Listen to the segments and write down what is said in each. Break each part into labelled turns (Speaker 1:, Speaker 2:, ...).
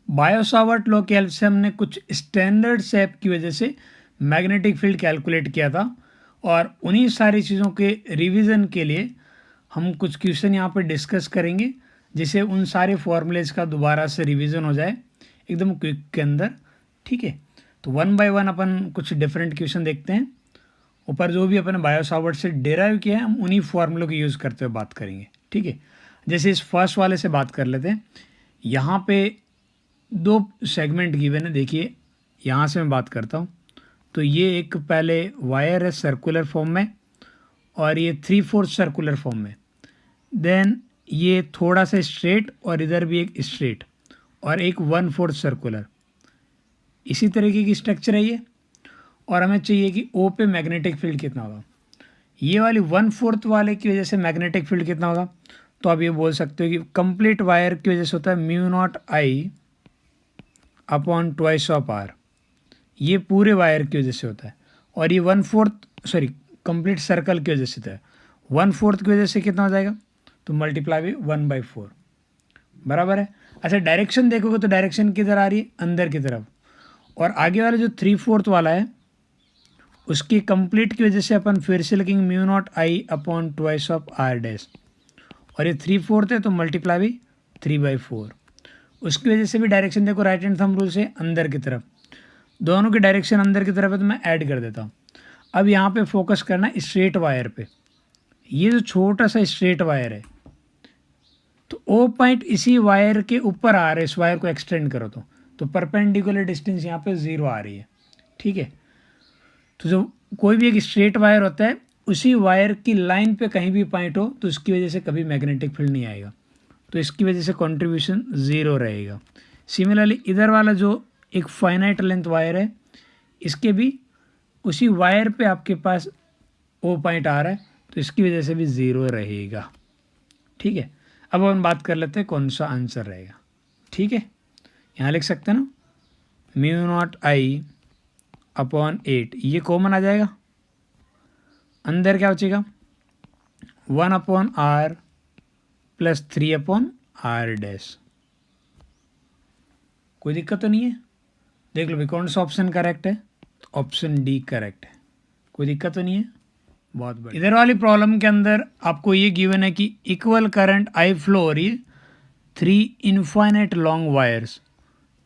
Speaker 1: Biot-Savart law की help से हमने कुछ स्टैंडर्ड शेप की वजह से मैग्नेटिक फील्ड कैलकुलेट किया था और उन्हीं सारी चीज़ों के रिवीजन के लिए हम कुछ क्वेश्चन यहाँ पे डिस्कस करेंगे, जिससे उन सारे फॉर्मूलेज का दोबारा से रिवीजन हो जाए एकदम क्विक के अंदर। ठीक है, तो वन बाय वन अपन कुछ डिफरेंट क्वेश्चन देखते हैं। ऊपर जो भी अपन बायो-सावर्ट से डेराइव किया है हम उन्हीं फॉर्मूलों की यूज़ करते हुए बात करेंगे। ठीक है, जैसे इस फर्स्ट वाले से बात कर लेते हैं। यहाँ पे दो सेगमेंट गिवन है, देखिए यहाँ से मैं बात करता हूँ। तो ये एक पहले वायर है सर्कुलर फॉर्म में और ये 3/4 सर्कुलर फॉर्म में। देन ये थोड़ा सा स्ट्रेट और इधर भी एक स्ट्रेट और एक 1/4 सर्कुलर, इसी तरीके की स्ट्रक्चर है ये। और हमें चाहिए कि ओ पे मैग्नेटिक फील्ड कितना होगा। ये वाली 1/4 वाले की वजह से मैग्नेटिक फील्ड कितना होगा, तो आप ये बोल सकते हो कि कंप्लीट वायर की वजह से होता है μ0I upon twice of are. ये पूरे वायर की वजह से होता है। और ये 1/4 कंप्लीट सर्कल की वजह से होता है। 1/4 की वजह से कितना हो जाएगा, तो मल्टीप्लाई भी 1/4 बराबर है। अच्छा, डायरेक्शन देखोगे तो डायरेक्शन किधर आ रही है, अंदर की तरफ। और आगे वाला जो 3/4 वाला है उसकी कंप्लीट की वजह से अपन फिर से लिखेंगे μ0I upon twice of r dash. और ये 3/4 है तो मल्टीप्लाई भी 3/4। उसकी वजह से भी डायरेक्शन देखो राइट हैंड थंब रूल से अंदर की तरफ, दोनों की डायरेक्शन अंदर की तरफ है तो मैं ऐड कर देता हूँ। अब यहाँ पे फोकस करना स्ट्रेट वायर पे। ये जो छोटा सा स्ट्रेट वायर है तो ओ पॉइंट इसी वायर के ऊपर आ रहा है। इस वायर को एक्सटेंड करो तो परपेंडिकुलर डिस्टेंस यहाँ पे 0 आ रही है। ठीक है, तो जो कोई भी एक स्ट्रेट वायर होता है उसी वायर की लाइन पे कहीं भी पॉइंट हो तो उसकी वजह से कभी मैग्नेटिक फील्ड नहीं आएगा, तो इसकी वजह से कंट्रीब्यूशन 0 रहेगा। सिमिलरली इधर वाला जो एक फाइनाइट लेंथ वायर है इसके भी उसी वायर पे आपके पास ओ पॉइंट आ रहा है तो इसकी वजह से भी 0 रहेगा। ठीक है, अब हम बात कर लेते हैं कौन सा आंसर रहेगा। ठीक है, यहाँ लिख सकते हैं ना μ0I अपॉन 8, ये कॉमन आ जाएगा। अंदर क्या बचेगा 1/r प्लस 3/r डैश। कोई दिक्कत तो नहीं है, देख लो भाई कौन सा ऑप्शन करेक्ट है, तो ऑप्शन डी करेक्ट है। कोई दिक्कत तो नहीं है, बहुत बढ़िया। इधर वाली प्रॉब्लम के अंदर आपको ये गिवन है कि इक्वल करंट आई फ्लो हो रही है 3 इनफाइनाइट लॉन्ग वायर्स।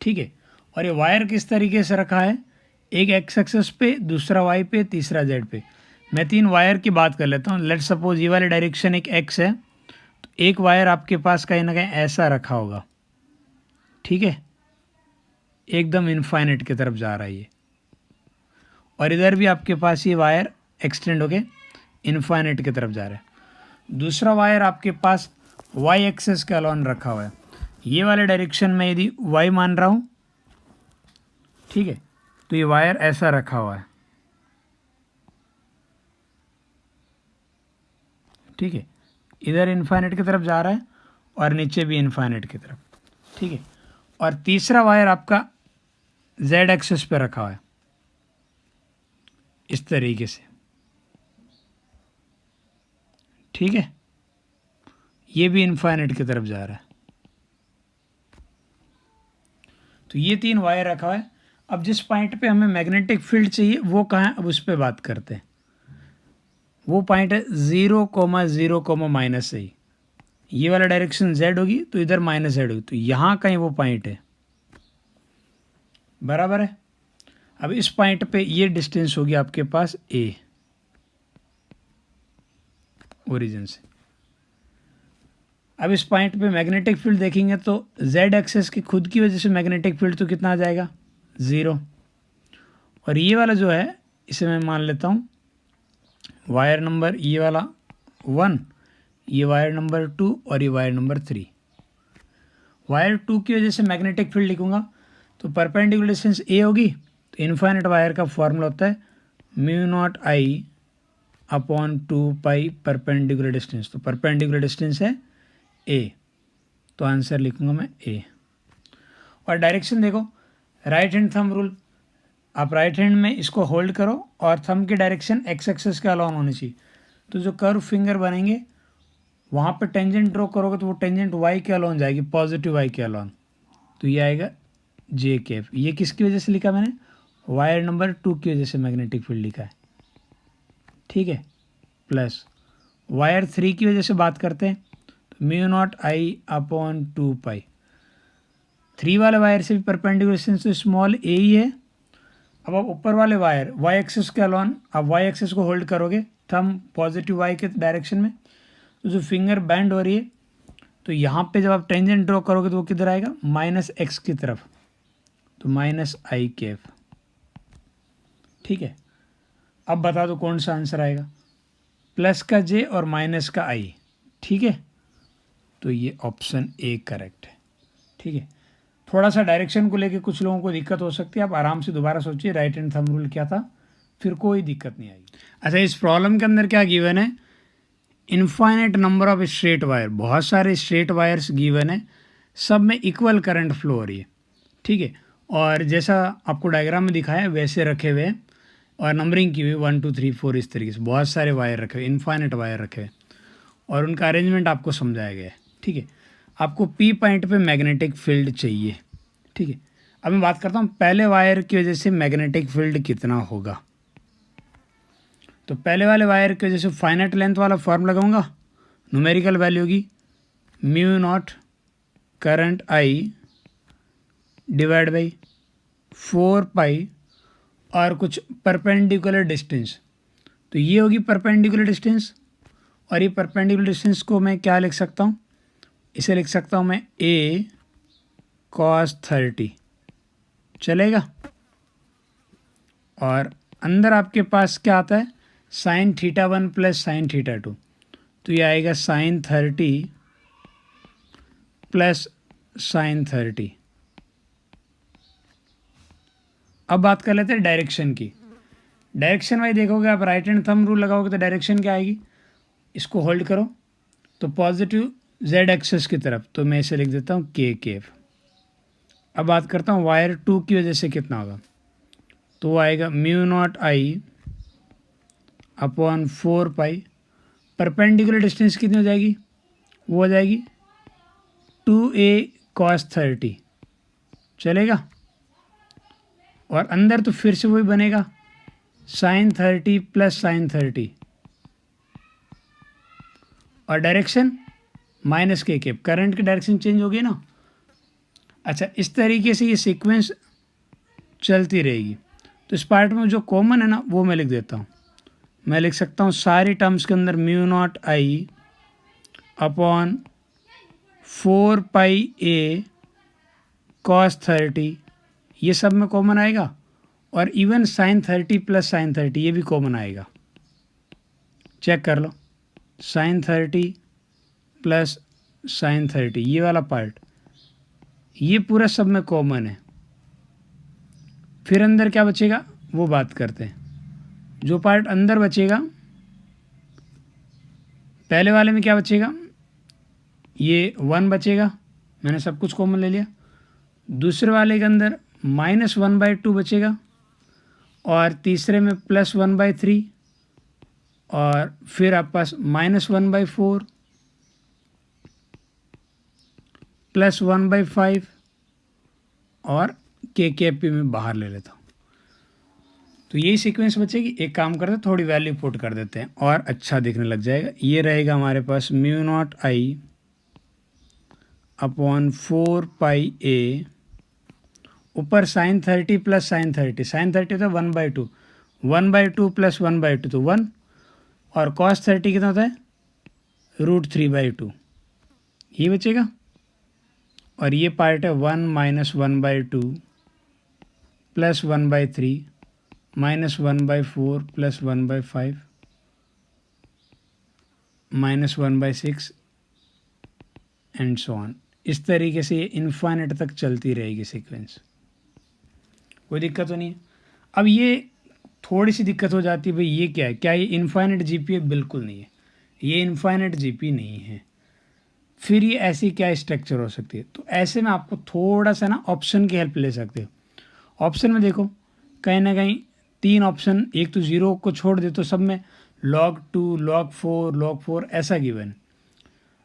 Speaker 1: ठीक है, और ये वायर किस तरीके से रखा है, एक एक्स एक्सेस पे, दूसरा वाई पे, तीसरा जेड पे। मैं 3 वायर की बात कर लेता हूँ। लेट सपोज ये वाली डायरेक्शन एक एक्स है तो एक वायर आपके पास कहीं ना कहीं ऐसा रखा होगा। ठीक है, एकदम इनफाइनाइट की तरफ जा रहा है ये। और इधर भी आपके पास ये वायर एक्सटेंड होके इनफाइनाइट की तरफ जा रहा है। दूसरा वायर आपके पास वाई एक्सेस के अलॉन रखा हुआ है। ये वाले डायरेक्शन में यदि वाई मान रहा हूँ, ठीक है, तो ये वायर ऐसा रखा हुआ है। ठीक है, इधर इनफाइनाइट की तरफ जा रहा है और नीचे भी इनफाइनाइट की तरफ। ठीक है, और तीसरा वायर आपका जेड एक्सेस पे रखा हुआ है इस तरीके से। ठीक है, ये भी इनफाइनाइट की तरफ जा रहा है। तो ये 3 वायर रखा हुआ है। अब जिस पॉइंट पे हमें मैग्नेटिक फील्ड चाहिए वो कहाँ है, अब उस पर बात करते हैं। वो पॉइंट है 0,0, माइनस से ही। ये वाला डायरेक्शन z होगी तो इधर माइनस z होगी, तो यहाँ कहीं वो पॉइंट है, बराबर है। अब इस पॉइंट पे ये डिस्टेंस होगी आपके पास a ओरिजिन से। अब इस पॉइंट पे मैग्नेटिक फील्ड देखेंगे तो z एक्सेस की खुद की वजह से मैग्नेटिक फील्ड तो कितना आ जाएगा 0। और ये वाला जो है इसे मैं मान लेता हूँ वायर नंबर, ये वाला 1, ये वायर नंबर 2 और ये वायर नंबर 3। वायर 2 की वजह से मैग्नेटिक फील्ड लिखूंगा तो परपेंडिकुलर डिस्टेंस a होगी, तो इनफाइनाइट वायर का फॉर्मूला होता है μ0I अपॉन 2 परपेंडिकुलर डिस्टेंस। तो परपेंडिकुलर डिस्टेंस है a, तो आंसर लिखूंगा मैं a। और डायरेक्शन देखो राइट हैंड थंब रूल, आप राइट हैंड में इसको होल्ड करो और थंब की डायरेक्शन एक्स एक्सेस के अलॉन होनी चाहिए। तो जो कर्व फिंगर बनेंगे वहाँ पे टेंजेंट ड्रॉ करोगे तो वो टेंजेंट वाई के अलॉन जाएगी, पॉजिटिव वाई के अलॉन, तो ये आएगा जे कैफ। ये किसकी वजह से लिखा मैंने, वायर नंबर 2 की वजह से मैग्नेटिक फील्ड लिखा है, ठीक है। प्लस वायर 3 की वजह से बात करते हैं तो म्यू नॉट आई अपॉन 2 पाई। 3 वाले वायर से भी परपेंडिकुलर डिस्टेंस तो स्मॉल ए ही है। अब आप ऊपर वाले वायर वाई एक्सिस के अलॉन आप वाई एक्सिस को होल्ड करोगे थंब पॉजिटिव वाई के डायरेक्शन में, तो जो फिंगर बैंड हो रही है तो यहाँ पे जब आप टेंजेंट ड्रॉ करोगे तो वो किधर आएगा, माइनस एक्स की तरफ, तो माइनस आई कैफ, ठीक है। अब बता दो कौन सा आंसर आएगा, प्लस का जे और माइनस का आई, ठीक है। तो ये ऑप्शन ए करेक्ट है, ठीक है। थोड़ा सा डायरेक्शन को लेके कुछ लोगों को दिक्कत हो सकती है, आप आराम से दोबारा सोचिए राइट हैंड थंब रूल क्या था, फिर कोई दिक्कत नहीं आएगी। अच्छा, इस प्रॉब्लम के अंदर क्या गिवन है, infinite number of straight wire, बहुत सारे स्ट्रेट वायर्स गिवन है, सब में इक्वल करंट फ्लो हो रही है, ठीक है। और जैसा आपको डायग्राम में दिखाया वैसे रखे हुए हैं और नंबरिंग की हुई 1 2 3 4 इस तरीके से बहुत सारे वायर रखे हुए, इनफाइनाइट वायर रखे हुए और उनका अरेंजमेंट आपको समझाया गया है, ठीक है। आपको पी पॉइंट पे मैग्नेटिक फील्ड चाहिए, ठीक है। अब मैं बात करता हूँ पहले वायर की वजह से मैग्नेटिक फील्ड कितना होगा। तो पहले वाले वायर की वजह से फाइनाइट लेंथ वाला फॉर्म लगाऊंगा, न्यूमेरिकल वैल्यू होगी mu naught current I divide by 4 पाई और कुछ परपेंडिकुलर डिस्टेंस, तो ये होगी परपेंडिकुलर डिस्टेंस। और ये परपेंडिकुलर डिस्टेंस को मैं क्या लिख सकता हूँ, इसे लिख सकता हूँ मैं ए कॉस 30, चलेगा। और अंदर आपके पास क्या आता है, sign theta 1 plus sine theta 2, तो ये आएगा साइन 30 प्लस साइन 30। अब बात कर लेते हैं डायरेक्शन की। डायरेक्शन वाइज देखोगे आप राइट हैंड थंब रूल लगाओगे तो डायरेक्शन क्या आएगी, इसको होल्ड करो तो पॉजिटिव जेड एक्सेस की तरफ, तो मैं इसे लिख देता हूँ के केफ। अब बात करता हूँ वायर 2 की वजह से कितना होगा, तो वो आएगा mu naught I upon 4 pi. Perpendicular distance कितनी हो जाएगी, वो हो जाएगी 2a cos 30, चलेगा। और अंदर तो फिर से वही बनेगा साइन 30 प्लस साइन 30 और डायरेक्शन माइनस के केप, करंट की डायरेक्शन चेंज होगी ना। अच्छा, इस तरीके से ये सीक्वेंस चलती रहेगी। तो इस पार्ट में जो कॉमन है ना वो मैं लिख देता हूँ, मैं लिख सकता हूँ सारी टर्म्स के अंदर mu naught I upon 4 pi A cos 30, ये सब में कॉमन आएगा। और इवन साइन 30 प्लस साइन 30 ये भी कॉमन आएगा, चेक कर लो, साइन 30 प्लस साइन 30 ये वाला पार्ट, ये पूरा सब में कॉमन है। फिर अंदर क्या बचेगा वो बात करते हैं। जो पार्ट अंदर बचेगा, पहले वाले में क्या बचेगा, ये 1 बचेगा, मैंने सब कुछ कॉमन ले लिया। दूसरे वाले के अंदर -1/2 बचेगा और तीसरे में +1/3 और फिर आपके पास -1/4 +1/5 और के में बाहर ले लेता हूँ। तो यही सीक्वेंस बचेगी। एक काम करते हैं, थोड़ी वैल्यू पुट कर देते हैं और अच्छा दिखने लग जाएगा। ये रहेगा हमारे पास म्यू नॉट आई अपॉन 4 पाई ए, ऊपर साइन 30 प्लस साइन 30, साइन 30 होता है 1/2, 1/2 प्लस 1/2 तो 1, और कॉस 30 कितना होता है √3/2, ये बचेगा। और ये पार्ट है 1 - 1/2 plus 1/3 -1/4 plus 1/5 -1/6 and so on. इस तरीके से ये इन्फाइनाइट तक चलती रहेगी सीक्वेंस, कोई दिक्कत तो नहीं है। अब ये थोड़ी सी दिक्कत हो जाती है, भाई ये क्या है, क्या ये इन्फाइनाइट जीपी है? बिल्कुल नहीं है, ये इन्फाइनाइट जीपी नहीं है। फिर ये ऐसी क्या स्ट्रक्चर हो सकती है? तो ऐसे में आपको थोड़ा सा ना ऑप्शन की हेल्प ले सकते हो। ऑप्शन में देखो कहीं ना कहीं 3 ऑप्शन, एक तो 0 को छोड़ दे तो सब में log 2 log 4 ऐसा गिवन है।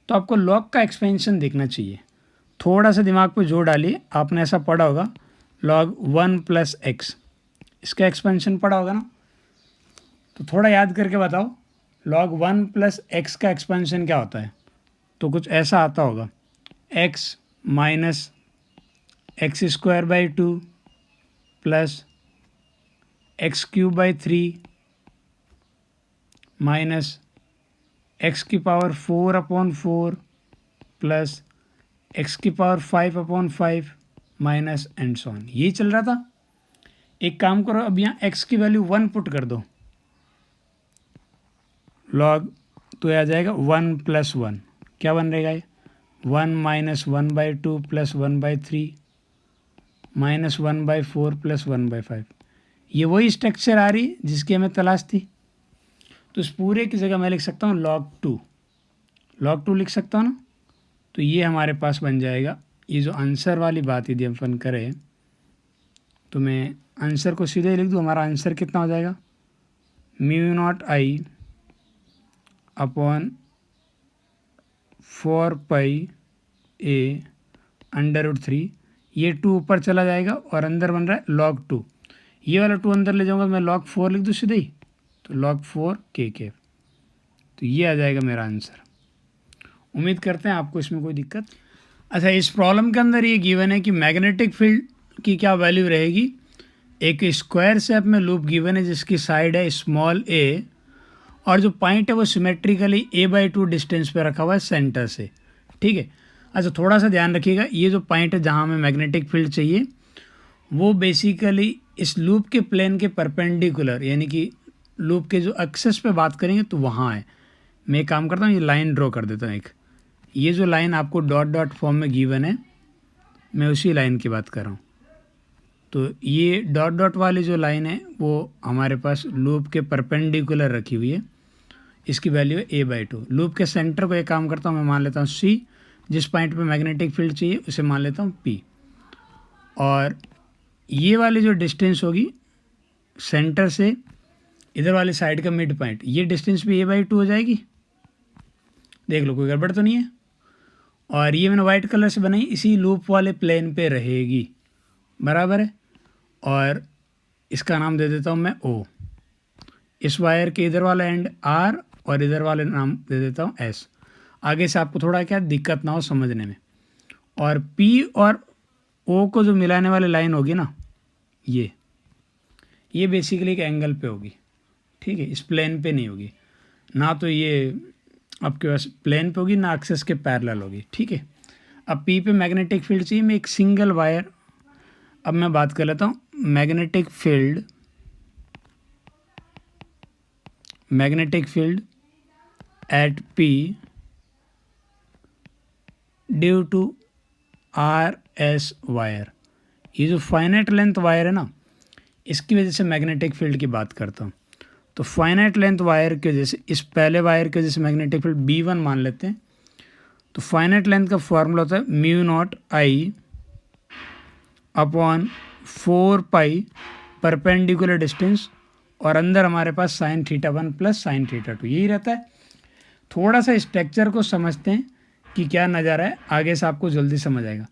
Speaker 1: तो आपको log का एक्सपेंशन देखना चाहिए, थोड़ा सा दिमाग पे जोर डालिए। आपने ऐसा पढ़ा होगा log 1 प्लस एक्स, इसका एक्सपेंशन पड़ा होगा ना, तो थोड़ा याद करके बताओ log 1 प्लस एक्स का एक्सपेंशन क्या होता है। तो कुछ ऐसा आता होगा, x minus x square by 2 plus x cube by 3 minus x की पावर 4 अपॉन 4 प्लस एक्स की power 5 upon 5 minus and so on. यही चल रहा था। एक काम करो, अब यहाँ एक्स की वैल्यू 1 पुट कर दो, लॉग तो आ जाएगा 1 प्लस 1, क्या बन रहेगा ये 1 minus 1 by 2 plus 1 by 3 minus 1 by 4 plus 1 by 5। ये वही स्ट्रक्चर आ रही जिसकी हमें तलाश थी। तो इस पूरे की जगह मैं लिख सकता हूँ log 2 लिख सकता हूँ ना। तो ये हमारे पास बन जाएगा, ये जो आंसर वाली बात यदि हम फन करें तो मैं आंसर को सीधे लिख दूँ। हमारा आंसर कितना हो जाएगा, mu naught I upon 4 pi A under root 3, ये 2 ऊपर चला जाएगा और अंदर बन रहा है log 2, ये वाला 2 अंदर ले जाऊँगा तो मैं log 4 लिख दूँ सीधे ही, तो log 4 के कैप। तो ये आ जाएगा मेरा आंसर। उम्मीद करते हैं आपको इसमें कोई दिक्कत। अच्छा, इस प्रॉब्लम के अंदर ये गिवन है कि मैग्नेटिक फील्ड की क्या वैल्यू रहेगी। एक स्क्वायर शेप में लूप गिवन है जिसकी साइड है स्मॉल ए और जो पॉइंट है वो सिमेट्रिकली a/2 डिस्टेंस पे रखा हुआ है सेंटर से, ठीक है। अच्छा, थोड़ा सा ध्यान रखिएगा, ये जो पॉइंट है जहाँ हमें मैग्नेटिक फील्ड चाहिए वो बेसिकली इस लूप के प्लेन के परपेंडिकुलर, यानी कि लूप के जो एक्सेस पे बात करेंगे तो वहाँ है। मैं एक काम करता हूँ, ये लाइन ड्रॉ कर देता हूँ एक, ये जो लाइन आपको डॉट डॉट फॉर्म में गिवन है मैं उसी लाइन की बात कर रहा हूँ। तो ये डॉट डॉट वाली जो लाइन है वो हमारे पास लूप के परपेंडिकुलर रखी हुई है, इसकी वैल्यू है a/2। लूप के सेंटर को एक काम करता हूँ, मैं मान लेता हूँ C, जिस पॉइंट पे मैग्नेटिक फील्ड चाहिए उसे मान लेता हूँ P, और ये वाली जो डिस्टेंस होगी सेंटर से इधर वाली साइड का मिड पॉइंट, ये डिस्टेंस भी a/2 हो जाएगी। देख लो कोई गड़बड़ तो नहीं है। और ये मैंने वाइट कलर से बनाई, इसी लूप वाले प्लेन पे रहेगी, बराबर है। और इसका नाम दे देता हूँ मैं O। इस वायर के इधर वाला एंड R और इधर वाले नाम दे देता हूँ S, आगे से आपको थोड़ा क्या दिक्कत ना हो समझने में। और P और O को जो मिलाने वाली लाइन होगी ना, ये बेसिकली एक एंगल पे होगी, ठीक है, इस प्लेन पे नहीं होगी ना, तो ये आपके पास प्लेन पे होगी ना एक्सेस के पैरेलल होगी, ठीक है। अब P पे मैग्नेटिक फील्ड चाहिए, मैं एक सिंगल वायर, अब मैं बात कर लेता हूँ magnetic field at P due to RS wire. ये जो फाइनाइट लेंथ वायर है ना, इसकी वजह से मैग्नेटिक फील्ड की बात करता हूँ। तो फाइनाइट लेंथ वायर की वजह से, इस पहले वायर की वजह से मैग्नेटिक फील्ड B1 मान लेते हैं। तो फाइनाइट लेंथ का फॉर्मूला होता है mu naught I upon 4 pi perpendicular distance, और अंदर हमारे पास साइन θ1 प्लस साइन θ2, यही रहता है। थोड़ा सा स्ट्रक्चर को समझते हैं कि क्या नज़ारा है, आगे से आपको जल्दी समझ आएगा।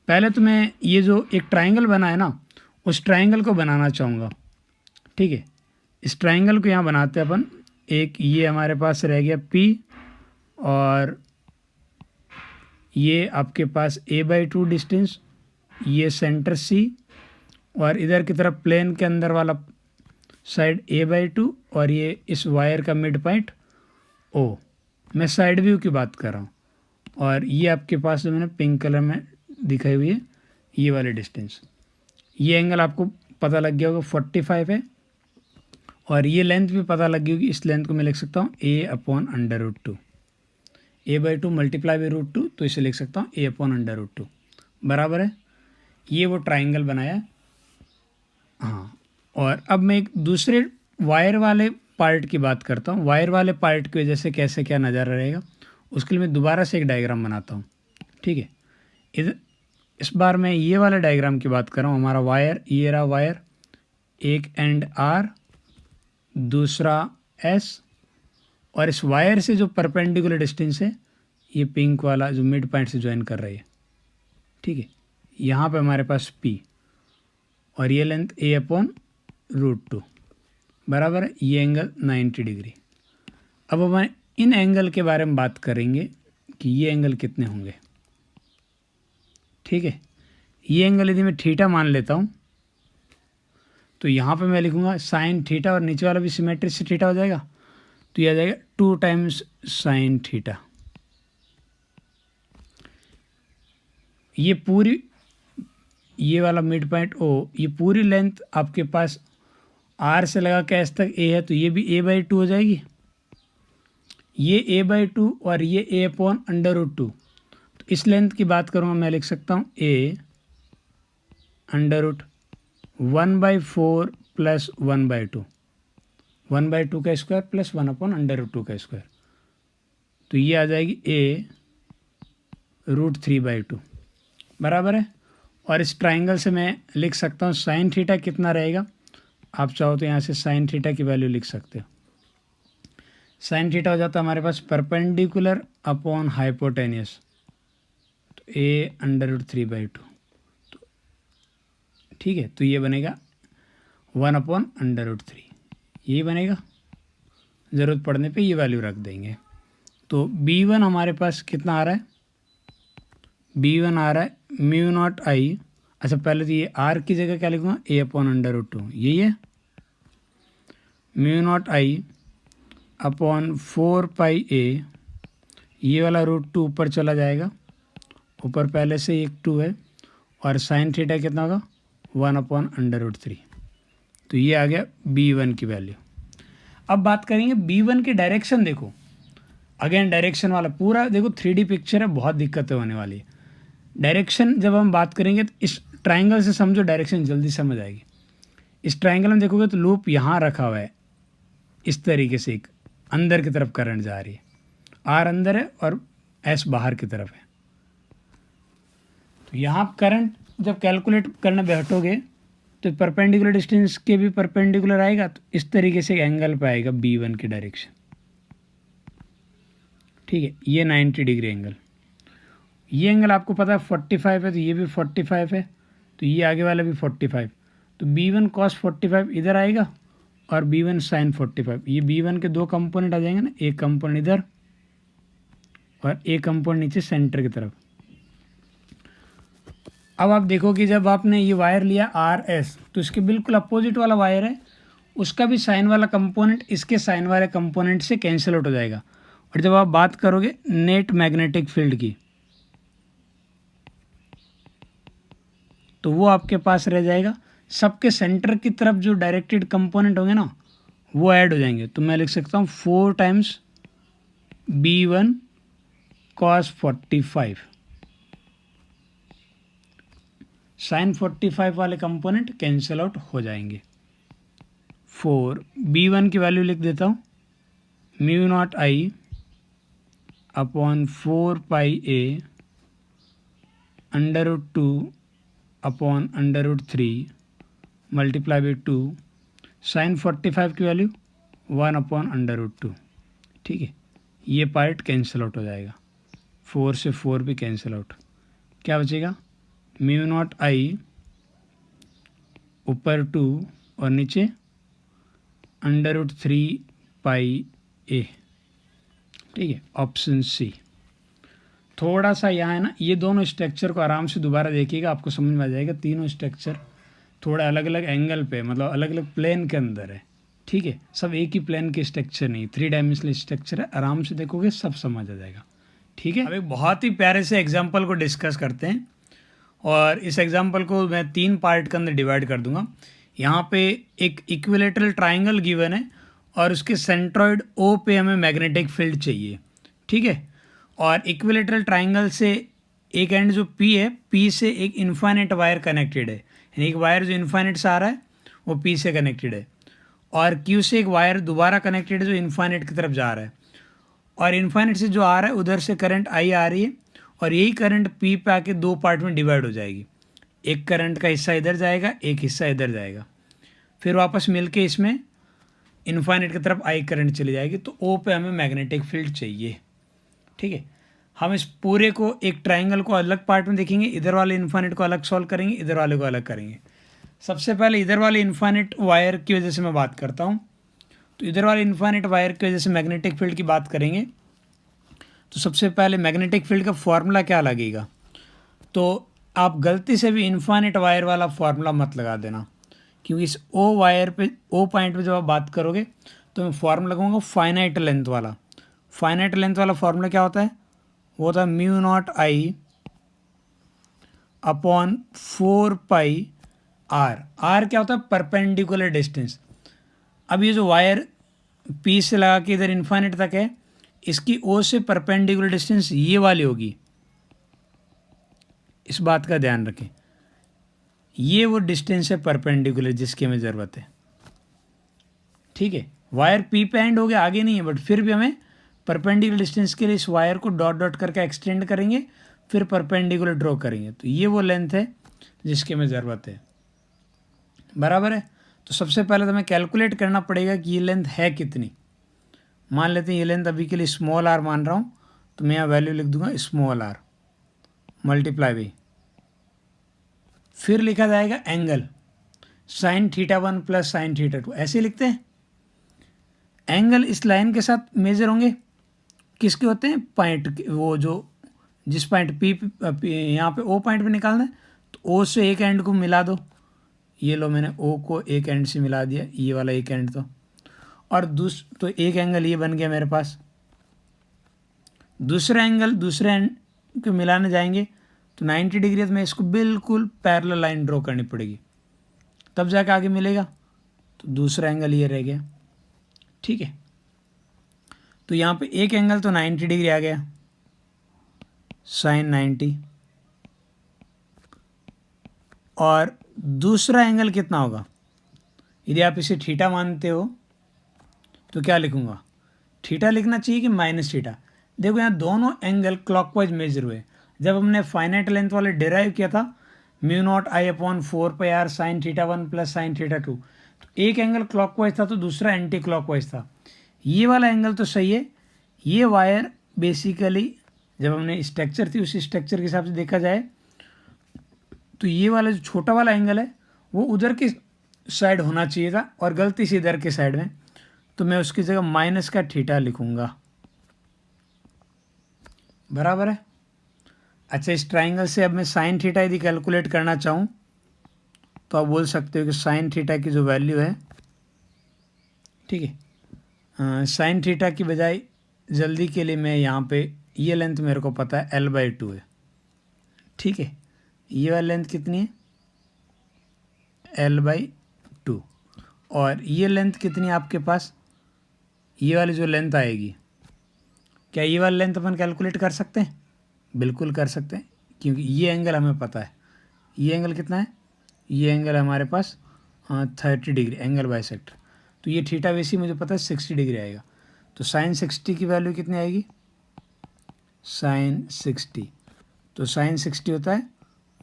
Speaker 1: पहले तो मैं ये जो एक ट्राइंगल बना है ना, उस ट्राइंगल को बनाना चाहूँगा, ठीक है। इस ट्राइंगल को यहाँ बनाते हैं अपन। एक ये हमारे पास रह गया P, और ये आपके पास a/2 डिस्टेंस, ये सेंटर C, और इधर की तरफ प्लेन के अंदर वाला साइड a/2, और ये इस वायर का मिड पॉइंट O। मैं साइड व्यू की बात कर रहा हूँ। और ये आपके पास जो मैंने पिंक कलर में दिखाई हुई है ये वाले डिस्टेंस, ये एंगल आपको पता लग गया होगा 45 है, और ये लेंथ भी पता लग गई होगी। इस लेंथ को मैं लिख सकता हूँ a/√2, a/2 मल्टीप्लाई बाई √2, तो इसे लिख सकता हूँ a/√2, बराबर है। ये वो ट्राइंगल बनाया, हाँ। और अब मैं एक दूसरे वायर वाले पार्ट की बात करता हूँ। वायर वाले पार्ट की वजह से कैसे क्या नज़ारा रहेगा, उसके लिए मैं दोबारा से एक डायग्राम बनाता हूँ, ठीक है। इस बार मैं ये वाला डायग्राम की बात कर रहा हूँ। हमारा वायर, ये रहा वायर, एक एंड R, दूसरा S, और इस वायर से जो परपेंडिकुलर डिस्टेंस है ये पिंक वाला जो मिड पॉइंट से ज्वाइन कर रही है, ठीक है। यहाँ पे हमारे पास P, और ये लेंथ a अपॉन √2 बराबर है, ये एंगल 90 डिग्री। अब हम इन एंगल के बारे में बात करेंगे कि ये एंगल कितने होंगे। ठीक है, ये एंगल यदि मैं थीटा मान लेता हूँ तो यहाँ पे मैं लिखूँगा साइन थीटा और नीचे वाला भी सिमेट्री से थीटा हो जाएगा, तो ये आ जाएगा 2 टाइम्स साइन थीटा। ये वाला मिड पॉइंट ओ, ये पूरी लेंथ आपके पास आर से लगा के एस तक ए है, तो ये भी a/2 हो जाएगी। ये a/2 और ये a अपॉन √2। तो इस लेंथ की बात करूँगा, मैं लिख सकता हूँ a √1/4 प्लस 1/2, 1/2 का स्क्वायर प्लस 1 अपॉन √2 का स्क्वायर, तो ये आ जाएगी a √3/2 बराबर है। और इस ट्राइंगल से मैं लिख सकता हूँ साइन थीटा कितना रहेगा। आप चाहो तो यहाँ से साइन थीटा की वैल्यू लिख सकते हो। साइन थीटा हो जाता है हमारे पास परपेंडिकुलर अपॉन हाइपोटेनियस, तो a √3/2। तो ठीक है, तो ये बनेगा 1 अपॉन √3, यही बनेगा। ज़रूरत पड़ने पे ये वैल्यू रख देंगे। तो b1 हमारे पास कितना आ रहा है, b1 आ रहा है μ0I। अच्छा, पहले तो ये r की जगह क्या लिखूँगा, a अपॉन √2, यही है μ0I अपॉन 4πa। ये वाला √2 ऊपर चला जाएगा, ऊपर पहले से एक 2 है, और साइन थीटा कितना होगा 1 अपॉन √3। तो ये आ गया b1 की वैल्यू। अब बात करेंगे b1 की डायरेक्शन। देखो अगेन डायरेक्शन वाला पूरा देखो 3D पिक्चर है, बहुत दिक्कतें होने वाली है। डायरेक्शन जब हम बात करेंगे तो इस ट्राइंगल से समझो, डायरेक्शन जल्दी समझ आएगी। इस ट्राइंगल में देखोगे तो लूप यहाँ रखा हुआ है, इस तरीके से एक अंदर की तरफ करंट जा रही है, आर अंदर है और एस बाहर की तरफ है। तो यहाँ करंट जब कैलकुलेट करने बैठोगे तो परपेंडिकुलर डिस्टेंस के भी परपेंडिकुलर आएगा, तो इस तरीके से एंगल पे आएगा b1 की डायरेक्शन। ठीक है, ये 90 डिग्री एंगल, ये एंगल आपको पता है 45 है, तो ये भी 45 है, तो ये आगे वाला भी 45। तो b1 cos 45 इधर आएगा और b1 sin 45। ये b1 के दो कंपोनेंट आ जाएंगे ना, एक कंपोनेंट इधर और एक कंपोनेंट नीचे सेंटर की तरफ। अब आप देखो कि जब आपने ये वायर लिया RS, तो इसके बिल्कुल अपोजिट वाला वायर है, उसका भी साइन वाला कंपोनेंट इसके साइन वाले कंपोनेंट से कैंसिल आउट हो जाएगा। और जब आप बात करोगे नेट मैग्नेटिक फील्ड की, तो वो आपके पास रह जाएगा, सबके सेंटर की तरफ जो डायरेक्टेड कंपोनेंट होंगे ना वो ऐड हो जाएंगे। तो मैं लिख सकता हूँ 4 टाइम्स b1 cos 45। साइन 45 वाले कंपोनेंट कैंसिल आउट हो जाएंगे। 4 b1 की वैल्यू लिख देता हूँ μ0I upon 4πa √2 upon √3 multiply by 2। Sine 45 की वैल्यू 1 अपॉन √2। ठीक है, ये पार्ट कैंसिल आउट हो जाएगा, 4 से 4 भी कैंसिल आउट, क्या बचेगा μ0I ऊपर 2 और नीचे √3πa। ठीक है, ऑप्शन सी। थोड़ा सा यहाँ है ना, ये दोनों स्ट्रक्चर को आराम से दोबारा देखिएगा, आपको समझ में आ जाएगा। तीनों स्ट्रक्चर थोड़ा अलग अलग एंगल पे, मतलब अलग अलग प्लेन के अंदर है। ठीक है, सब एक ही प्लेन के स्ट्रक्चर नहीं, 3 डायमेंशनल स्ट्रक्चर है, आराम से देखोगे सब समझ आ जाएगा। ठीक है, अब एक बहुत ही प्यारे से एग्जाम्पल को डिस्कस करते हैं, और इस एग्जाम्पल को मैं 3 पार्ट के अंदर डिवाइड कर दूंगा। यहाँ पे एक इक्विलेटरल ट्राइंगल गिवन है और उसके सेंट्रॉइड O पे हमें मैग्नेटिक फील्ड चाहिए। ठीक है, और इक्विलेटरल ट्राइंगल से एक एंड जो P है, P से एक इन्फाइनेट वायर कनेक्टेड है, यानी एक वायर जो इन्फाइनेट से आ रहा है वो P से कनेक्टेड है, और Q से एक वायर दोबारा कनेक्टेड है जो इन्फाइनेट की तरफ जा रहा है, और इन्फाइनेट से जो आ रहा है उधर से करंट I आ रही है, और यही करंट P पे आके 2 पार्ट में डिवाइड हो जाएगी। एक करंट का हिस्सा इधर जाएगा, एक हिस्सा इधर जाएगा, फिर वापस मिलके इसमें इन्फाइनेट की तरफ I करंट चली जाएगी। तो O पे हमें मैग्नेटिक फील्ड चाहिए। ठीक है, हम इस पूरे को एक ट्राइंगल को अलग पार्ट में देखेंगे, इधर वाले इन्फाइनेट को अलग सॉल्व करेंगे, इधर वाले को अलग करेंगे। सबसे पहले इधर वाले इन्फाइनाइट वायर की वजह से मैं बात करता हूँ। तो इधर वाले इन्फाइनाइट वायर की वजह से मैग्नेटिक फील्ड की बात करेंगे। तो सबसे पहले मैग्नेटिक फील्ड का फॉर्मूला क्या लगेगा, तो आप गलती से भी इन्फाइनाइट वायर वाला फॉर्मूला मत लगा देना, क्योंकि इस ओ वायर पे, ओ पॉइंट पे जब आप बात करोगे तो मैं फॉर्मूला लगाऊंगा फाइनाइट लेंथ वाला। फाइनाइट लेंथ वाला फॉर्मूला क्या होता है, वो होता है mu naught I upon 4 pi r. R क्या होता है, परपेंडिकुलर डिस्टेंस। अब ये जो वायर पी से लगा के इधर इन्फाइनाइट तक है, इसकी ओ से परपेंडिकुलर डिस्टेंस ये वाली होगी, इस बात का ध्यान रखें। ये वो डिस्टेंस है परपेंडिकुलर जिसकी हमें ज़रूरत है, ठीक है। वायर पी पे एंड हो गया, आगे नहीं है, बट फिर भी हमें परपेंडिकुलर डिस्टेंस के लिए इस वायर को डॉट डॉट करके एक्सटेंड करेंगे, फिर परपेंडिकुलर ड्रॉ करेंगे। तो ये वो लेंथ है जिसकी हमें ज़रूरत है, बराबर है। तो सबसे पहले तो हमें कैलकुलेट करना पड़ेगा कि ये लेंथ है कितनी। मान लेते हैं ये लेंथ अभी के लिए स्मॉल आर मान रहा हूँ, तो मैं यहाँ वैल्यू लिख दूंगा स्मॉल आर मल्टीप्लाई बाई, फिर लिखा जाएगा angle sine theta 1 plus sine theta 2, ऐसे लिखते हैं। एंगल इस लाइन के साथ मेजर होंगे, किसके होते हैं, पॉइंट, वो जो जिस पॉइंट पी यहाँ पे ओ पॉइंट पे निकालना है, तो ओ से एक एंड को मिला दो। ये लो, मैंने ओ को एक एंड से मिला दिया, ये वाला एक एंड तो, और तो एक एंगल ये बन गया मेरे पास। दूसरा एंगल दूसरे एंड को मिलाने जाएंगे तो 90 डिग्री है, तो मैं इसको बिल्कुल पैरेलल लाइन ड्रॉ करनी पड़ेगी, तब जाके आगे मिलेगा। तो दूसरा एंगल ये रह गया, ठीक है। तो यहाँ पे एक एंगल तो 90 डिग्री आ गया, साइन 90, और दूसरा एंगल कितना होगा, यदि आप इसे थीटा मानते हो तो क्या लिखूंगा, थीटा लिखना चाहिए कि माइनस थीटा। देखो यहाँ दोनों एंगल क्लॉकवाइज मेजर हुए। जब हमने फाइनाइट लेंथ वाले डिराइव किया था, mu naught I upon 4 pi r sine theta 1 plus sine theta 2, तो एक एंगल क्लॉकवाइज था तो दूसरा एंटी क्लॉकवाइज था। ये वाला एंगल तो सही है। ये वायर बेसिकली जब हमने स्ट्रक्चर थी उसी स्ट्रक्चर के हिसाब से देखा जाए तो ये वाला जो छोटा वाला एंगल है वो उधर की साइड होना चाहिए था, और गलती से इधर के साइड में, तो मैं उसकी जगह माइनस का थीटा लिखूंगा, बराबर है। अच्छा, इस ट्राइंगल से अब मैं साइन थीटा यदि कैलकुलेट करना चाहूँ तो आप बोल सकते हो कि साइन थीटा की जो वैल्यू है, ठीक है, साइन थीटा की बजाय जल्दी के लिए मैं यहाँ पे, ये लेंथ मेरे को पता है L/2 है, ठीक है। ये वाली लेंथ कितनी है, L/2, और ये लेंथ कितनी है आपके पास, ये वाली जो लेंथ आएगी, क्या ये वाली लेंथ अपन कैलकुलेट कर सकते हैं, बिल्कुल कर सकते हैं, क्योंकि ये एंगल हमें पता है। ये एंगल कितना है, ये एंगल है हमारे पास 30 डिग्री, एंगल बाइसेक्टर। तो ये थीटा वैसी मुझे पता है 60 डिग्री आएगा। तो साइन 60 की वैल्यू कितनी आएगी, साइन 60, तो साइन 60 होता है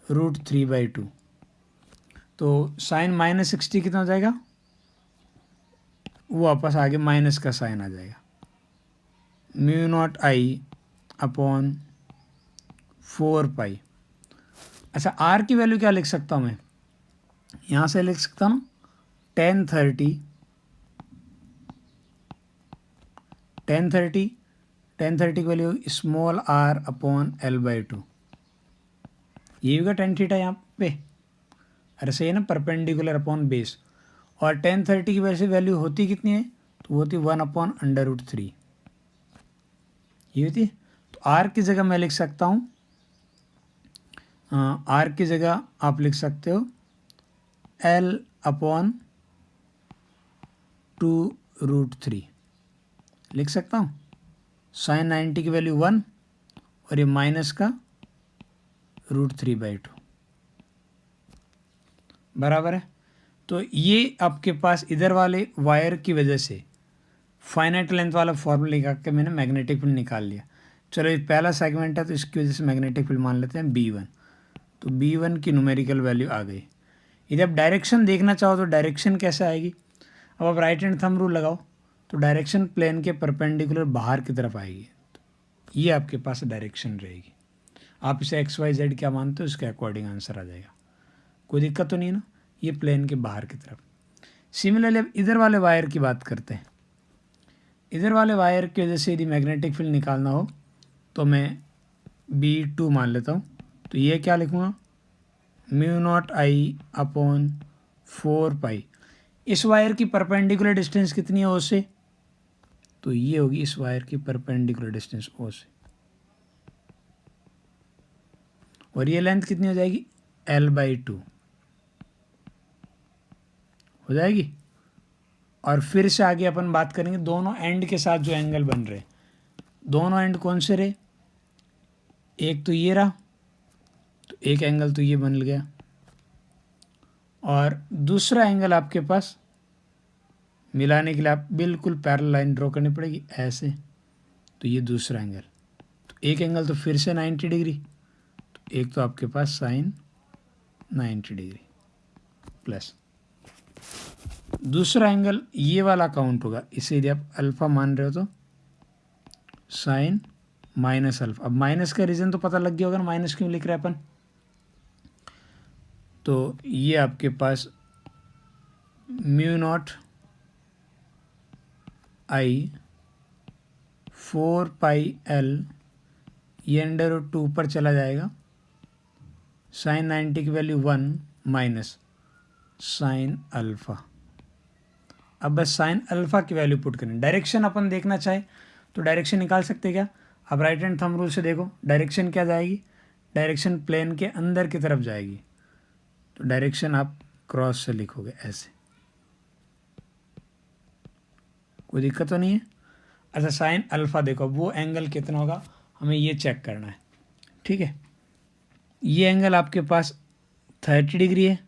Speaker 1: √3/2। तो साइन -60 कितना हो जाएगा, वो वापस आगे माइनस का साइन आ जाएगा, म्यू नॉट आई अपॉन 4 पाई। अच्छा, आर की वैल्यू क्या लिख सकता हूँ मैं, यहाँ से लिख सकता हूँ tan 30 की value small r upon L/2। ये होगा tan थीटा यहाँ पे, अरे सही है ना, परपेंडिकुलर अपॉन बेस। और tan 30 की वैसे वैल्यू होती कितनी है, तो वो होती 1/√3, ये होती है। तो r की जगह मैं लिख सकता हूँ, r की जगह आप लिख सकते हो L/2√3 लिख सकता हूँ। साइन 90 की वैल्यू 1 और ये माइनस का √3/2, बराबर है। तो ये आपके पास इधर वाले वायर की वजह से फाइनाइट लेंथ वाला फॉर्मूला लगा के मैंने मैग्नेटिक फील्ड निकाल लिया। चलो, ये पहला सेगमेंट है तो इसकी वजह से मैग्नेटिक फील्ड मान लेते हैं B1। तो B1 की न्यूमेरिकल वैल्यू आ गई। यदि आप डायरेक्शन देखना चाहो तो डायरेक्शन कैसे आएगी, अब आप राइट हैंड थंब रूल लगाओ तो डायरेक्शन प्लेन के परपेंडिकुलर बाहर की तरफ आएगी। तो ये आपके पास डायरेक्शन रहेगी। आप इसे XYZ क्या मानते हो, इसके अकॉर्डिंग आंसर आ जाएगा, कोई दिक्कत तो नहीं है ना। ये प्लेन के बाहर की तरफ। सिमिलरली अब इधर वाले वायर की बात करते हैं। इधर वाले वायर की वजह से यदि मैग्नेटिक फील्ड निकालना हो तो मैं B2 मान लेता हूँ। तो ये क्या लिखूँगा, म्यू नॉट आई अपॉन 4 पाई। इस वायर की परपेंडिकुलर डिस्टेंस कितनी है ओ से, तो ये होगी इस वायर की परपेंडिकुलर डिस्टेंस ओ से, और ये लेंथ कितनी हो जाएगी L/2 हो जाएगी। और फिर से आगे अपन बात करेंगे दोनों एंड के साथ जो एंगल बन रहे, दोनों एंड कौन से रहे, एक तो ये रहा, तो एक एंगल तो ये बन गया, और दूसरा एंगल आपके पास मिलाने के लिए आप बिल्कुल पैरेलल लाइन ड्रॉ करनी पड़ेगी ऐसे, तो ये दूसरा एंगल, तो एक एंगल तो फिर से 90 डिग्री, तो एक तो आपके पास साइन 90 डिग्री प्लस दूसरा एंगल ये वाला काउंट होगा, इसे यदि आप अल्फ़ा मान रहे हो तो साइन माइनस अल्फ़ा। अब माइनस का रीज़न तो पता लग गया होगा ना, माइनस क्यों लिख रहे हैं अपन। तो ये आपके पास म्यू नॉट आई 4πL, ये अंडर रूट 2 ऊपर चला जाएगा, साइन 90 की वैल्यू 1 माइनस साइन अल्फ़ा। अब बस साइन अल्फ़ा की वैल्यू पुट करें। डायरेक्शन अपन देखना चाहे तो डायरेक्शन निकाल सकते क्या, अब राइट हैंड थंब रूल से देखो डायरेक्शन क्या जाएगी, डायरेक्शन प्लेन के अंदर की तरफ जाएगी, तो डायरेक्शन आप क्रॉस से लिखोगे ऐसे, कोई दिक्कत तो नहीं है। अच्छा साइन अल्फ़ा देखो, वो एंगल कितना होगा हमें ये चेक करना है, ठीक है। ये एंगल आपके पास 30 डिग्री है,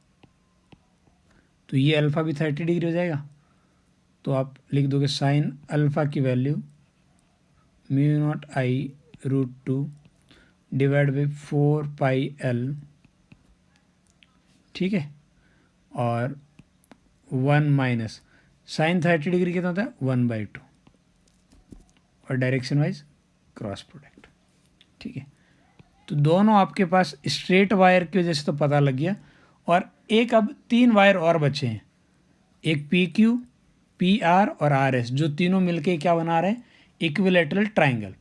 Speaker 1: तो ये अल्फ़ा भी 30 डिग्री हो जाएगा, तो आप लिख दोगे साइन अल्फ़ा की value mu naught I√2 divide by 4πL, ठीक है, और 1 माइनस साइन 30 डिग्री कितना होता है 1/2, और डायरेक्शन वाइज क्रॉस प्रोडक्ट, ठीक है। तो दोनों आपके पास स्ट्रेट वायर की वजह से तो पता लग गया, और एक अब 3 वायर और बचे हैं, एक PQ, PR और RS, जो तीनों मिलके क्या बना रहे हैं, इक्विलैटरल ट्राइंगल,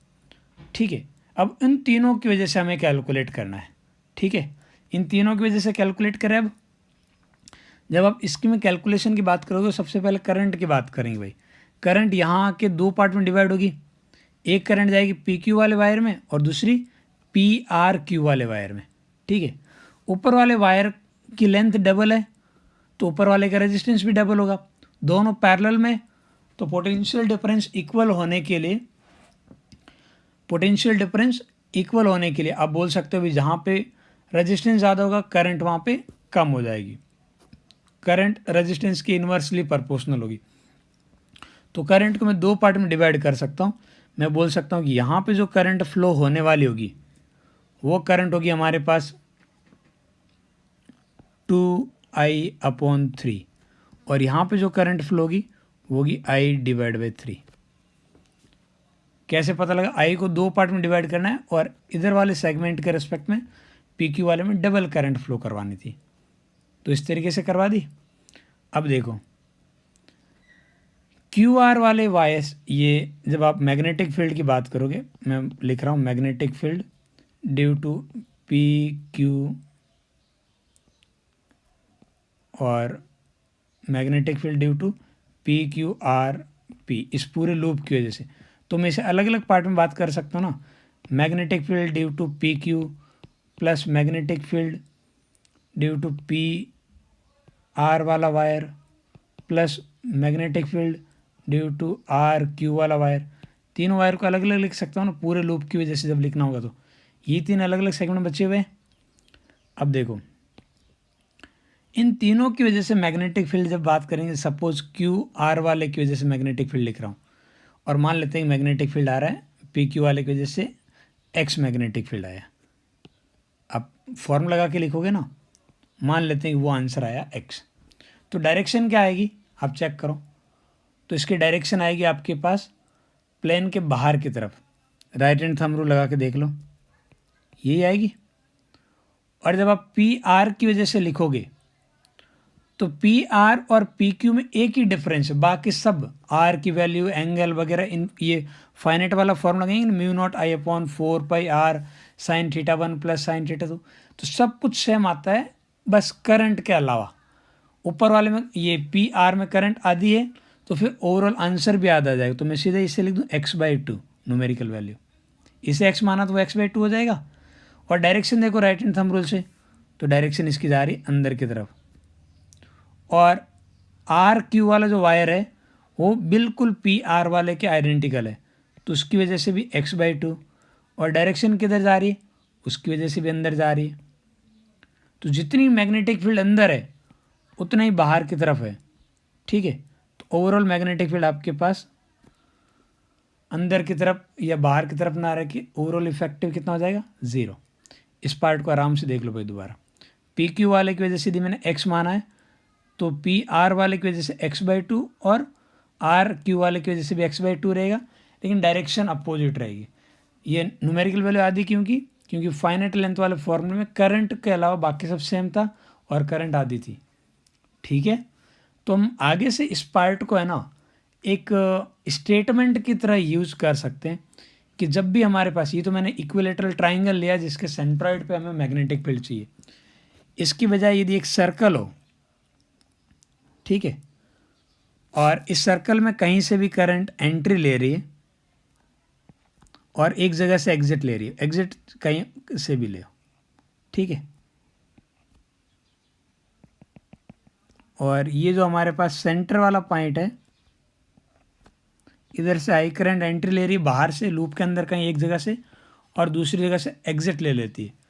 Speaker 1: ठीक है। अब इन तीनों की वजह से हमें कैलकुलेट करना है, ठीक है। इन तीनों की वजह से कैलकुलेट करें। अब जब आप इसकी में कैलकुलेशन की बात करोगे तो सबसे पहले करंट की बात करेंगे भाई। करंट यहाँ के 2 पार्ट में डिवाइड होगी, एक करंट जाएगी PQ वाले वायर में और दूसरी PRQ वाले वायर में, ठीक है। ऊपर वाले वायर की लेंथ डबल है, तो ऊपर वाले का रेजिस्टेंस भी डबल होगा, दोनों पैरेलल में, तो पोटेंशियल डिफरेंस इक्वल होने के लिए, पोटेंशियल डिफरेंस इक्वल होने के लिए आप बोल सकते हो भी जहाँ पे रेजिस्टेंस ज़्यादा होगा करंट वहाँ पे कम हो जाएगी, करंट रेजिस्टेंस के इन्वर्सली प्रोपोर्शनल होगी। तो करंट को मैं 2 पार्ट में डिवाइड कर सकता हूँ। मैं बोल सकता हूँ कि यहाँ पे जो करंट फ्लो होने वाली होगी वो करंट होगी हमारे पास 2I/3, और यहाँ पे जो करंट फ्लो होगी वो होगी I/3। कैसे पता लगा, I को 2 पार्ट में डिवाइड करना है और इधर वाले सेगमेंट के रिस्पेक्ट में PQ वाले में डबल करंट फ्लो करवानी थी, तो इस तरीके से करवा दी। अब देखो QR वाले वायर्स, ये जब आप मैग्नेटिक फील्ड की बात करोगे, मैं लिख रहा हूँ magnetic field due to PQ और magnetic field due to PQRP, इस पूरे लूप की वजह से, तो मैं इसे अलग अलग पार्ट में बात कर सकता हूँ ना। Magnetic field due to PQ plus magnetic field due to PR वाला wire plus magnetic field due to RQ वाला वायर, तीनों वायर को अलग अलग लिख सकता हूँ ना पूरे लूप की वजह से जब लिखना होगा। तो ये 3 अलग अलग सेगमेंट बचे हुए हैं। अब देखो इन तीनों की वजह से मैग्नेटिक फील्ड जब बात करेंगे, सपोज QR वाले की वजह से मैग्नेटिक फील्ड लिख रहा हूँ, और मान लेते हैं मैग्नेटिक फील्ड आ रहा है PQ वाले की वजह से X मैग्नेटिक फील्ड आया। अब फॉर्मूला लगा के लिखोगे ना, मान लेते हैं कि वो आंसर आया X, तो डायरेक्शन क्या आएगी आप चेक करो। तो इसकी डायरेक्शन आएगी आपके पास प्लेन के बाहर की तरफ, राइट हैंड थंब रूल लगा के देख लो, यही आएगी। और जब आप PR की वजह से लिखोगे तो पी आर और पी क्यू में एक ही डिफरेंस है, बाकी सब आर की वैल्यू, एंगल वगैरह, इन ये फाइनेट वाला फॉर्मूला लगेंगे, mu naught I upon 4 pi r sine theta 1 plus sine theta 2, तो सब कुछ सेम आता है बस करंट के अलावा। ऊपर वाले में ये पी आर में करंट आधी है, तो फिर ओवरऑल आंसर भी आधा आ जाएगा। तो मैं सीधा इसे लिख दूँ x/2 न्यूमेरिकल वैल्यू, इसे x माना तो वो x/2 हो जाएगा। और डायरेक्शन देखो राइट हैंड थंब रूल से, तो डायरेक्शन इसकी जा रही है अंदर की तरफ। और आर क्यू वाला जो वायर है वो बिल्कुल पी आर वाले के आइडेंटिकल है, तो उसकी वजह से भी x/2। और डायरेक्शन किधर जा रही है, उसकी वजह से भी अंदर जा रही है। तो जितनी मैग्नेटिक फील्ड अंदर है उतना ही बाहर की तरफ है, ठीक है। तो ओवरऑल मैग्नेटिक फील्ड आपके पास अंदर की तरफ या बाहर की तरफ ना रखे, ओवरऑल इफेक्टिव कितना हो जाएगा, 0। इस पार्ट को आराम से देख लो भाई दोबारा। पी क्यू वाले की वजह से यदि मैंने x माना है, तो पी आर वाले की वजह से x/2 और आर क्यू वाले की वजह से भी x/2 रहेगा, लेकिन डायरेक्शन अपोजिट रहेगी। ये न्यूमेरिकल वैल्यू आधी क्योंकि फाइनाइट लेंथ वाले फॉर्मूले में करंट के अलावा बाकी सब सेम था और करंट आधी थी, ठीक है। तो हम आगे से इस पार्ट को है ना एक स्टेटमेंट की तरह यूज़ कर सकते हैं कि जब भी हमारे पास, ये तो मैंने इक्विलेटरल ट्राइंगल लिया जिसके सेंट्रॉइड पे हमें मैग्नेटिक फील्ड चाहिए, इसकी बजाय यदि एक सर्कल हो, ठीक है, और इस सर्कल में कहीं से भी करंट एंट्री ले रही है और एक जगह से एग्जिट ले रही है, एग्जिट कहीं से भी ले हो, ठीक है। और ये जो हमारे पास सेंटर वाला पॉइंट है, इधर से आई करंट एंट्री ले रही है बाहर से लूप के अंदर कहीं एक जगह से, और दूसरी जगह से एग्जिट ले लेती है।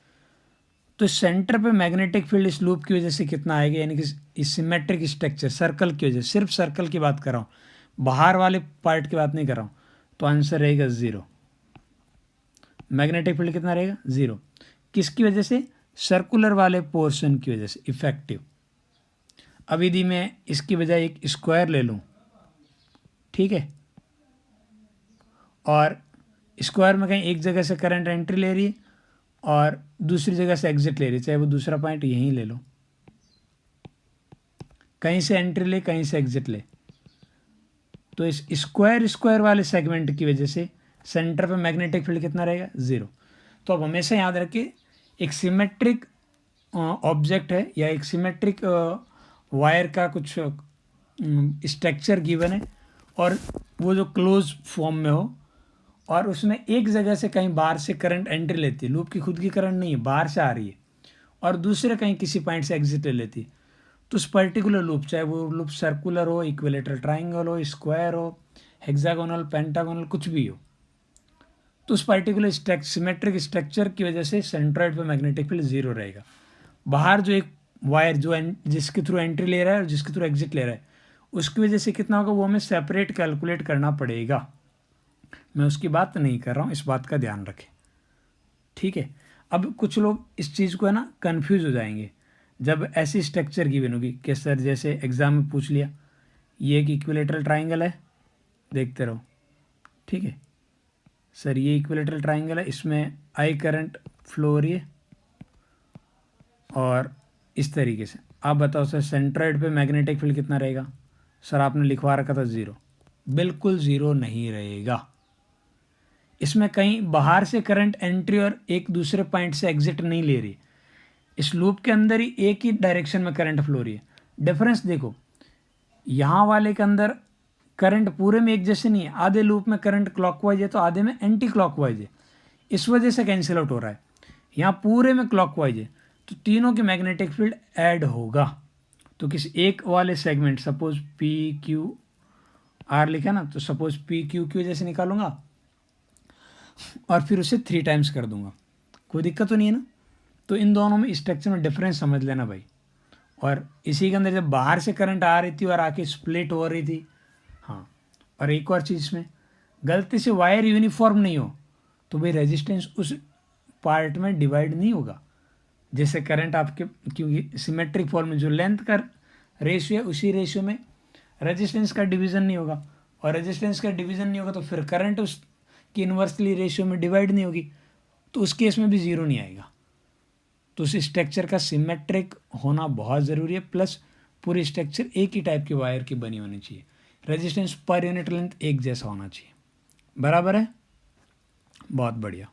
Speaker 1: तो सेंटर पे मैग्नेटिक फील्ड इस लूप की वजह से कितना आएगा, यानी कि इस सिमेट्रिक स्ट्रक्चर सर्कल की वजह से, सिर्फ सर्कल की बात कर रहा हूँ, बाहर वाले पार्ट की बात नहीं कर रहा हूँ, तो आंसर रहेगा 0। मैग्नेटिक फील्ड कितना रहेगा, 0। किसकी वजह से, सर्कुलर वाले पोर्शन की वजह से इफेक्टिव। अब यदि मैं इसकी बजाय एक स्क्वायर ले लूँ, ठीक है, और स्क्वायर में कहीं एक जगह से करंट एंट्री ले रही है और दूसरी जगह से एग्जिट ले रही है, चाहे वो दूसरा पॉइंट यहीं ले लो, कहीं से एंट्री ले कहीं से एग्जिट ले, तो इस स्क्वायर वाले सेगमेंट की वजह से सेंटर पे मैग्नेटिक फील्ड कितना रहेगा, 0। तो अब हमेशा याद रखिए, एक सिमेट्रिक ऑब्जेक्ट है या एक सिमेट्रिक वायर का कुछ स्ट्रक्चर गिवन है और वो जो क्लोज फॉर्म में हो और उसमें एक जगह से कहीं बाहर से करंट एंट्री लेती है, लूप की खुद की करंट नहीं है, बाहर से आ रही है, और दूसरे कहीं किसी पॉइंट से एग्जिट ले लेती है, तो उस पर्टिकुलर लूप, चाहे वो लूप सर्कुलर हो, इक्विलेटरल ट्राइंगल हो, स्क्वायर हो, हेक्सागोनल, पेंटागोनल, कुछ भी हो, तो उस पर्टिकुलर सिमेट्रिक स्ट्रक्चर की वजह से सेंट्रॉइड पे मैग्नेटिक फील्ड 0 रहेगा। बाहर जो एक वायर जो जिसके थ्रू एंट्री ले रहा है और जिसके थ्रू एग्जिट ले रहा है, उसकी वजह से कितना होगा वो हमें सेपरेट कैलकुलेट करना पड़ेगा। मैं उसकी बात नहीं कर रहा हूँ, इस बात का ध्यान रखें, ठीक है। अब कुछ लोग इस चीज़ को है ना कन्फ्यूज़ हो जाएंगे जब ऐसी स्ट्रक्चर गिवन होगी कि सर जैसे एग्ज़ाम में पूछ लिया, ये एक इक्विलेटरल ट्राइंगल है, देखते रहो, ठीक है सर, ये इक्विलेटरल ट्राइंगल है, इसमें आई करंट फ्लो हो रही है और इस तरीके से। आप बताओ सर सेंट्रॉइड पे मैग्नेटिक फील्ड कितना रहेगा, सर आपने लिखवा रखा था 0, बिल्कुल 0 नहीं रहेगा। इसमें कहीं बाहर से करंट एंट्री और एक दूसरे पॉइंट से एग्जिट नहीं ले रही, इस लूप के अंदर ही एक ही डायरेक्शन में करंट फ्लो हो रही है। डिफरेंस देखो, यहाँ वाले के अंदर करंट पूरे में एक जैसे नहीं है, आधे लूप में करंट क्लॉकवाइज है तो आधे में एंटी क्लॉकवाइज है, इस वजह से कैंसिल आउट हो रहा है। यहाँ पूरे में क्लॉकवाइज है तो तीनों के मैग्नेटिक फील्ड ऐड होगा। तो किसी एक वाले segment, suppose P Q R लिखा ना, तो सपोज पी क्यू की वजह से निकालूंगा और फिर उसे 3 टाइम्स कर दूंगा, कोई दिक्कत तो नहीं है ना। तो इन दोनों में स्ट्रक्चर में डिफरेंस समझ लेना भाई। और इसी के अंदर जब बाहर से करंट आ रही थी और आके स्प्लिट हो रही थी, हाँ, और एक और चीज़ इसमें गलती से वायर यूनिफॉर्म नहीं हो तो भाई रेजिस्टेंस उस पार्ट में डिवाइड नहीं होगा। जैसे करंट आपके, क्योंकि सिमेट्रिक फॉर्म में जो लेंथ का रेशियो है उसी रेशियो में रेजिस्टेंस का डिवीज़न नहीं होगा, और रेजिस्टेंस का डिवीज़न नहीं होगा तो फिर करंट उसकी इन्वर्सली रेशियो में डिवाइड नहीं होगी, तो उस केस में भी 0 नहीं आएगा। तो उस स्ट्रक्चर का सिमेट्रिक होना बहुत ज़रूरी है, प्लस पूरी स्ट्रक्चर एक ही टाइप की वायर की बनी होनी चाहिए, रेजिस्टेंस पर यूनिट लेंथ एक जैसा होना चाहिए। बराबर है, बहुत बढ़िया।